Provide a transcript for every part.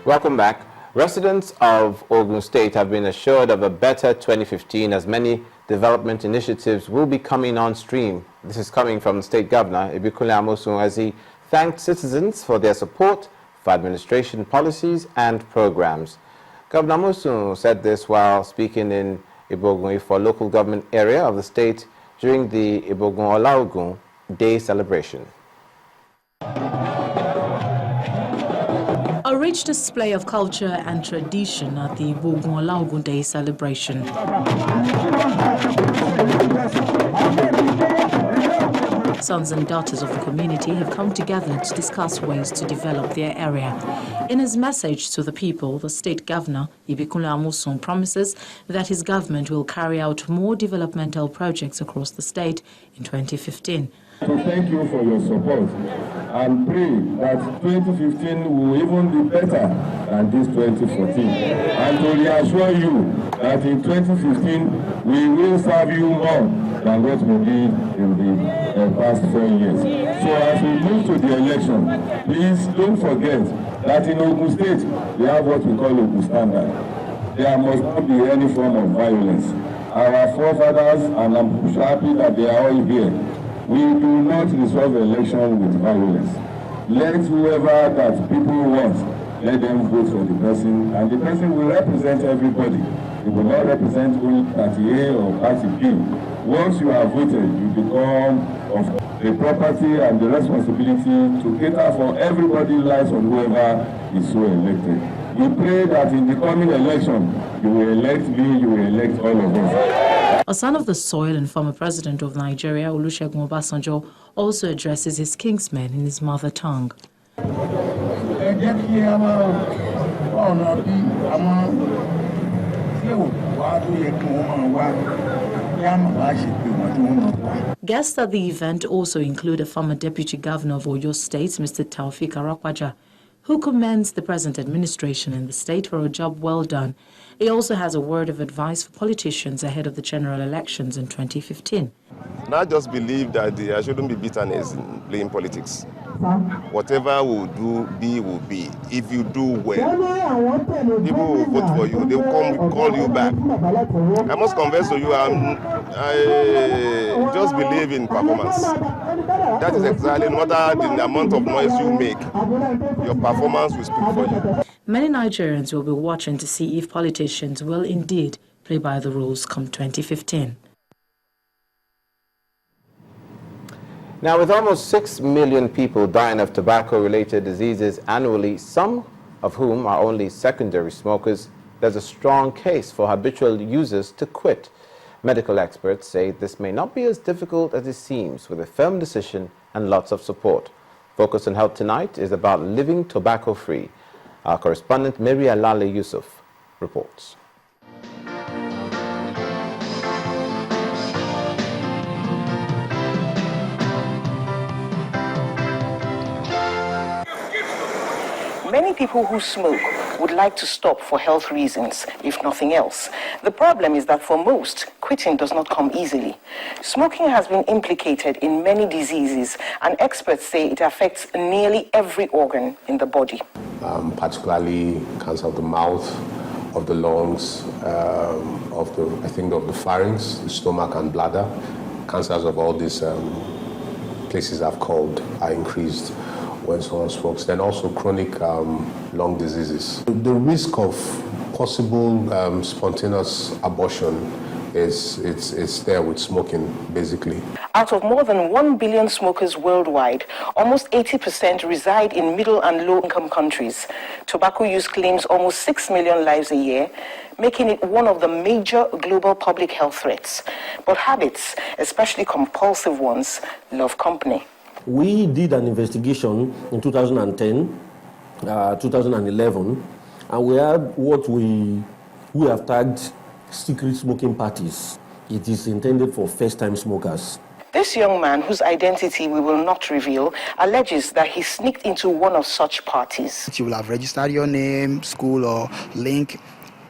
Welcome back. Residents of Ogun State have been assured of a better 2015 as many development initiatives will be coming on stream. This is coming from the State Governor, Ibikunle Amosun, as he thanked citizens for their support for administration policies and programs. Governor Amosun said this while speaking in Ibogun for local government area of the state during the Ibogun Olaogun Day celebration. A rich display of culture and tradition at the Ibogun Olaogun Day celebration. Sons and daughters of the community have come together to discuss ways to develop their area. In his message to the people, the state governor, Ibikunle Amosun, promises that his government will carry out more developmental projects across the state in 2015. So thank you for your support and pray that 2015 will even be better than this 2014. And to reassure you that in 2015 we will serve you more than what we did in the past 4 years. So as we move to the election, please don't forget that in Ogun State we have what we call Ogun Standard. There must not be any form of violence. Our forefathers, and I'm happy that they are all here, we do not resolve election with violence. Let whoever that people want, let them vote for the person, and the person will represent everybody. It will not represent only party A or party B. Once you have voted, you become of the property and the responsibility to cater for everybody's lives on whoever is so elected. We pray that in the coming election, you will elect me, you will elect all of us. A son of the soil and former president of Nigeria, Olusegun Obasanjo, also addresses his kingsmen in his mother tongue. Guests at the event also include a former deputy governor of Oyo State, Mr. Taofik Arakwaja, who commends the present administration and the state for a job well done. He also has a word of advice for politicians ahead of the general elections in 2015. Not just believe that there shouldn't be bitterness in playing politics. Whatever will be. If you do well, people will vote for you. They will come call you back. I must confess to you, I just believe in performance. That is exactly no matter the amount of noise you make, your performance will speak for you. Many Nigerians will be watching to see if politicians will indeed play by the rules come 2015. Now, with almost 6 million people dying of tobacco-related diseases annually, some of whom are only secondary smokers, there's a strong case for habitual users to quit. Medical experts say this may not be as difficult as it seems with a firm decision and lots of support. Focus on Health tonight is about living tobacco-free. Our correspondent Mary Alale Yusuf reports. Many people who smoke would like to stop for health reasons, if nothing else. The problem is that for most, quitting does not come easily. Smoking has been implicated in many diseases, and experts say it affects nearly every organ in the body. Particularly cancer of the mouth, of the lungs, of the pharynx, the stomach and bladder. Cancers of all these places I've called are increased when someone smokes. Then also chronic lung diseases. The risk of possible spontaneous abortion is there with smoking, basically. Out of more than 1 billion smokers worldwide, almost 80% reside in middle and low-income countries. Tobacco use claims almost 6 million lives a year, making it one of the major global public health threats. But habits, especially compulsive ones, love company. We did an investigation in 2010, 2011, and we had what we have tagged secret smoking parties. It is intended for first-time smokers. This young man, whose identity we will not reveal, alleges that he sneaked into one of such parties. You will have registered your name, school, or link.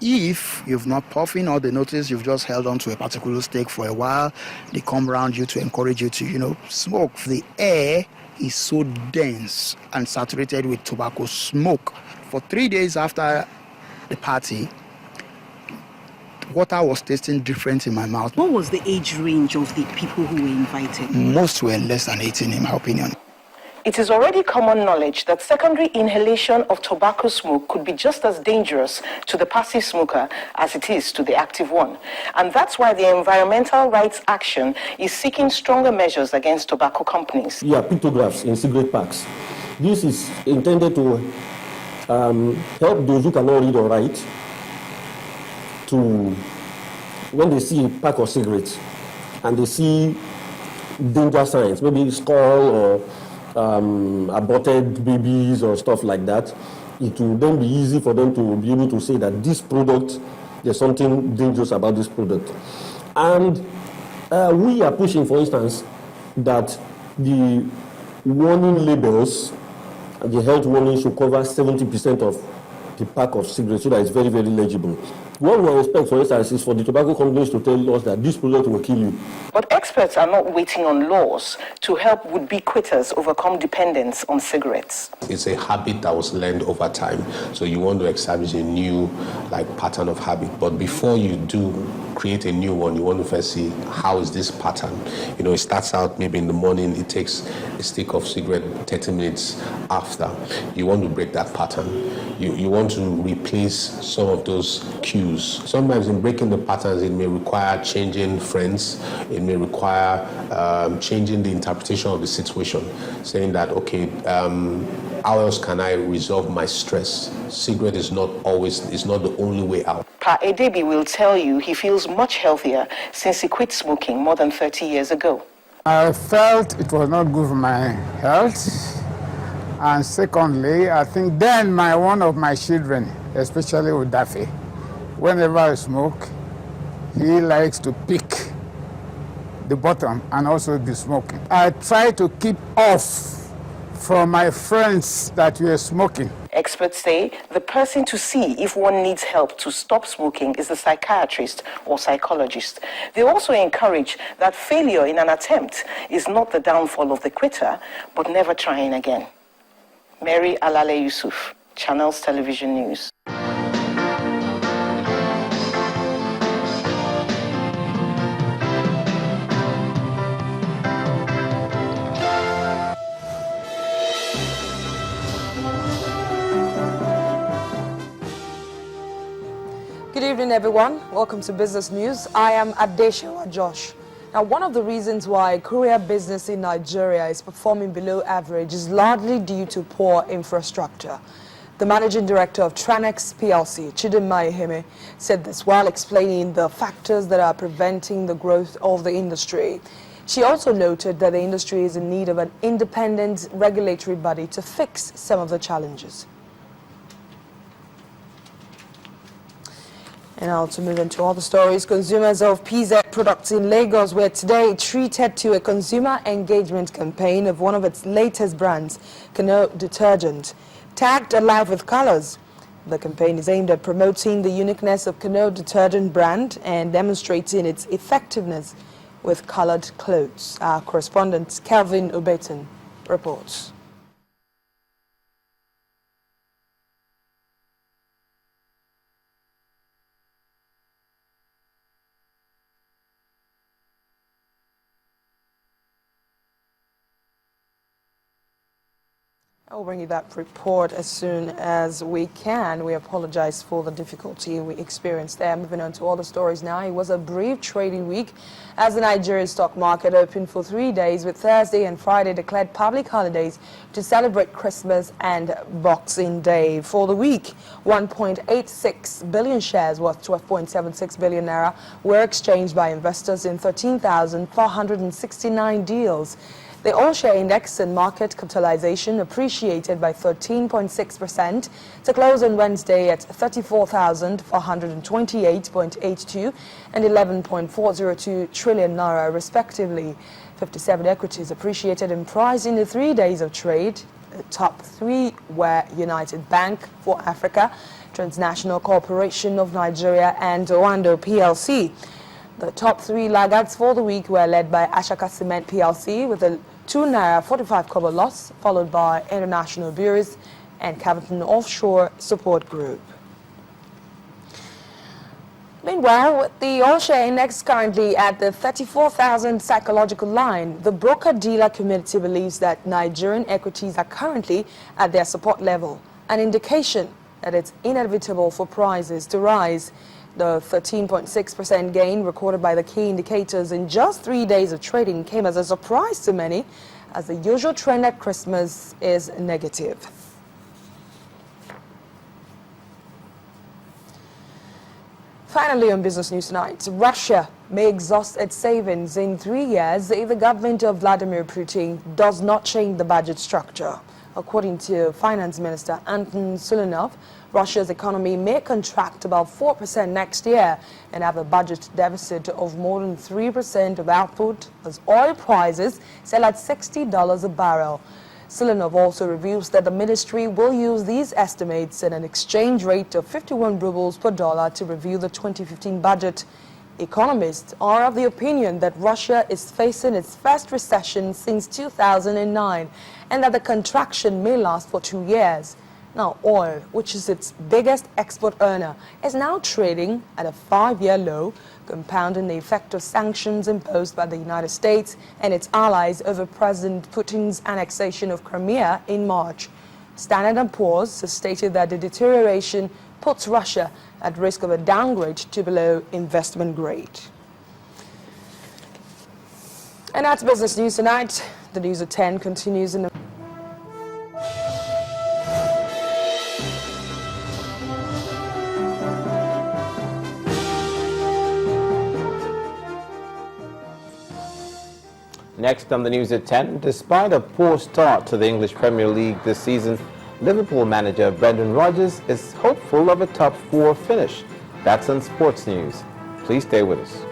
If you've not puffing or they notice you've just held on to a particular stake for a while, they come around you to encourage you to, smoke. The air is so dense and saturated with tobacco smoke For 3 days after the party, water was tasting different in my mouth. What was the age range of the people who were invited? Most were less than 18 in my opinion. It is already common knowledge that secondary inhalation of tobacco smoke could be just as dangerous to the passive smoker as it is to the active one. And that's why the Environmental Rights Action is seeking stronger measures against tobacco companies. Yeah, pictographs in cigarette packs. This is intended to help those who cannot read or write to, when they see a pack of cigarettes and they see danger signs, maybe skull or aborted babies or stuff like that, it will then be easy for them to be able to say that this product, there's something dangerous about this product. And we are pushing, for instance, that the warning labels, the health warning should cover 70% of the pack of cigarettes so that it's very, very legible. What we expect, for instance, is for the tobacco companies to tell us that this product will kill you. But experts are not waiting on laws to help would-be quitters overcome dependence on cigarettes. It's a habit that was learned over time. So you want to establish a new pattern of habit. But before you do create a new one, you want to first see how is this pattern. You know, it starts out maybe in the morning, it takes a stick of cigarette 30 minutes after. You want to break that pattern. You want to replace some of those cues. Sometimes in breaking the patterns, it may require changing friends. It may require changing the interpretation of the situation, saying that, okay, how else can I resolve my stress? Cigarette is not the only way out. Pa Edebi will tell you he feels much healthier since he quit smoking more than 30 years ago. I felt it was not good for my health. And secondly, I think then one of my children, especially Udafi, whenever I smoke, he likes to pick the bottom and also be smoking. I try to keep off from my friends that were smoking. Experts say the person to see if one needs help to stop smoking is the psychiatrist or psychologist. They also encourage that failure in an attempt is not the downfall of the quitter, but never trying again. Mary Alale Yusuf, Channels Television News. Good evening, everyone. Welcome to Business News. I am Adeshawa Josh. Now, one of the reasons why courier business in Nigeria is performing below average is largely due to poor infrastructure. The managing director of Tranex PLC, Chidinma Iheme, said this while explaining the factors that are preventing the growth of the industry. She also noted that the industry is in need of an independent regulatory body to fix some of the challenges. And now to move into other stories, consumers of PZ products in Lagos were today treated to a consumer engagement campaign of one of its latest brands, Kano detergent, tagged Alive with Colors. The campaign is aimed at promoting the uniqueness of Kano detergent brand and demonstrating its effectiveness with colored clothes. Our correspondent Kelvin Ubeton reports. I'll bring you that report as soon as we can. We apologize for the difficulty we experienced there. Moving on to all the stories now. It was a brief trading week as the Nigerian stock market opened for 3 days, with Thursday and Friday declared public holidays to celebrate Christmas and Boxing Day. For the week, 1.86 billion shares worth 12.76 billion naira were exchanged by investors in 13,469 deals. The all-share index and market capitalization appreciated by 13.6% to close on Wednesday at 34,428.82 and 11.402 trillion naira respectively. 57 equities appreciated in price in the 3 days of trade. The top three were United Bank for Africa, Transnational Corporation of Nigeria and Owando PLC. The top three laggards for the week were led by Ashaka Cement PLC with a 2 naira 45 kobo loss, followed by International Breweries and Capital Offshore Support Group. Meanwhile, with the all-share index currently at the 34,000 psychological line, the broker-dealer community believes that Nigerian equities are currently at their support level, an indication that it's inevitable for prices to rise. The 13.6% gain recorded by the key indicators in just 3 days of trading came as a surprise to many, as the usual trend at Christmas is negative. Finally, on Business News Tonight, Russia may exhaust its savings in 3 years if the government of Vladimir Putin does not change the budget structure. According to Finance Minister Anton Sulanov, Russia's economy may contract about 4% next year and have a budget deficit of more than 3% of output as oil prices sell at $60 a barrel. Sulanov also reveals that the ministry will use these estimates at an exchange rate of 51 rubles per dollar to review the 2015 budget. Economists are of the opinion that Russia is facing its first recession since 2009 and that the contraction may last for 2 years. Now, oil, which is its biggest export earner, is now trading at a 5-year low, compounding the effect of sanctions imposed by the United States and its allies over President Putin's annexation of Crimea in March. Standard & Poor's has stated that the deterioration puts Russia at risk of a downgrade to below investment grade. And that's Business News Tonight. The news at 10 continues in a Next on the news at 10, despite a poor start to the English Premier League this season, Liverpool manager Brendan Rodgers is hopeful of a top 4 finish. That's on Sports News. Please stay with us.